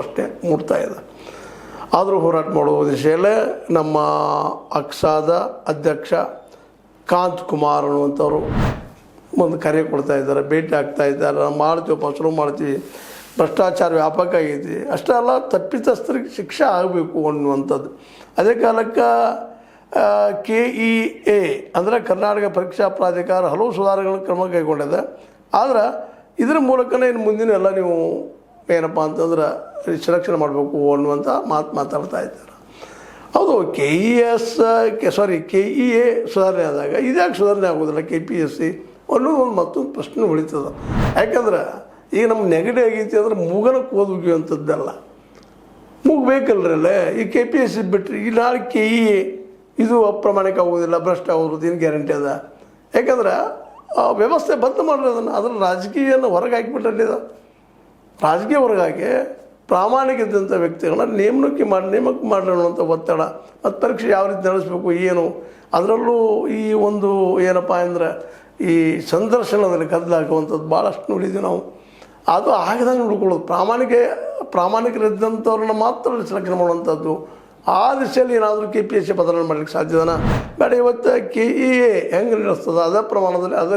ಪ್ರಶ್ನೆ ಮೂಡ್ತಾ ಇದೆ. ಆದರೂ ಹೋರಾಟ ಮಾಡುವ ದಿಶೆಯಲ್ಲೇ ನಮ್ಮ ಅಕ್ಸಾದ ಅಧ್ಯಕ್ಷ ಕಾಂತ್ ಕುಮಾರ್ ಅನ್ನುವಂಥವ್ರು ಒಂದು ಕರೆ ಕೊಡ್ತಾ ಇದ್ದಾರೆ, ಭೇಟಿ ಆಗ್ತಾ ಇದ್ದಾರೆ. ನಾವು ಮಾಡ್ತೀವಪ್ಪ, ಶುರು ಮಾಡ್ತೀವಿ, ಭ್ರಷ್ಟಾಚಾರ ವ್ಯಾಪಕ ಆಗೈತಿ, ಅಷ್ಟೇ ಅಲ್ಲ ತಪ್ಪಿತಸ್ಥರಿಗೆ ಶಿಕ್ಷೆ ಆಗಬೇಕು ಅನ್ನುವಂಥದ್ದು. ಅದೇ ಕಾಲಕ್ಕೆ KEA ಅಂದರೆ ಕರ್ನಾಟಕ ಪರೀಕ್ಷಾ ಪ್ರಾಧಿಕಾರ ಹಲವು ಸುಧಾರಣೆಗಳ ಕ್ರಮ ಕೈಗೊಂಡಿದೆ. ಆದ್ರೆ ಇದರ ಮೂಲಕನೇ ಇನ್ನು ಮುಂದಿನ ಎಲ್ಲ ನೀವು ಏನಪ್ಪ ಅಂತಂದ್ರೆ ಸೆಲೆಕ್ಷನ್ ಮಾಡಬೇಕು ಅನ್ನುವಂಥ ಮಾತಾಡ್ತಾ ಇದ್ದಾರೆ. ಹೌದು, KEA ಸುಧಾರಣೆ ಆದಾಗ ಇದ್ಯಾಕೆ ಸುಧಾರಣೆ ಆಗೋದಿಲ್ಲ KPSC ಅನ್ನೋದು ಒಂದು ಮತ್ತೊಂದು ಪ್ರಶ್ನೆ ಉಳಿತದೆ. ಯಾಕಂದ್ರೆ ಈಗ ನಮ್ಮ ನೆಗಡಿ ಆಗೈತಿ ಅಂದ್ರೆ ಮೂಗನಕ್ಕೆ ಓದುವಂಥದ್ದಲ್ಲ, ಮುಗಬೇಕಲ್ರಿ ಅಲ್ಲೇ. ಈ KPSC ಬಿಟ್ಟರೆ ಈ ನಾಳೆ KEA ಇದು ಅಪ್ರಾಮಾಣಿಕ ಆಗೋದಿಲ್ಲ, ಭ್ರಷ್ಟ ಆಗೋದು ಏನು ಗ್ಯಾರಂಟಿ ಅದ? ಯಾಕಂದ್ರೆ ವ್ಯವಸ್ಥೆ ಬಂದ್ ಮಾಡ್ರಿ ಅದನ್ನು. ಅದನ್ನು ರಾಜಕೀಯನ ಹೊರಗೆ ಹಾಕಿಬಿಟ್ಟಿದೆ. ರಾಜಕೀಯ ಹೊರಗಾಗಿ ಪ್ರಾಮಾಣಿಕ ಇದ್ದಂಥ ವ್ಯಕ್ತಿಗಳನ್ನ ನೇಮಕ ಮಾಡಿ ಅನ್ನುವಂಥ ಒತ್ತಡ, ಮತ್ತು ಪರೀಕ್ಷೆ ಯಾವ ರೀತಿ ನಡೆಸಬೇಕು ಏನು, ಅದರಲ್ಲೂ ಈ ಒಂದು ಏನಪ್ಪ ಅಂದ್ರೆ ಈ ಸಂದರ್ಶನದಲ್ಲಿ ಗದ್ದಲಾಗುವಂಥದ್ದು ಭಾಳಷ್ಟು ನೋಡಿದ್ವಿ ನಾವು. ಅದು ಆಗದಂಗೆ ನೋಡ್ಕೊಳ್ಳೋದು, ಪ್ರಾಮಾಣಿಕರಿದ್ದಂಥವ್ರನ್ನ ಮಾತ್ರ ಸೆಲೆಕ್ಷನ್ ಮಾಡುವಂಥದ್ದು. ಆ ದಿಶೆಯಲ್ಲಿ ಏನಾದರೂ KPSC ಬದಲಾವಣೆ ಮಾಡಲಿಕ್ಕೆ ಸಾಧ್ಯದನ ಬೇಡ. ಇವತ್ತು KEA ಹೆಂಗೆ ನಡೆಸ್ತದೆ ಅದೇ ಪ್ರಮಾಣದಲ್ಲಿ ಅದೇ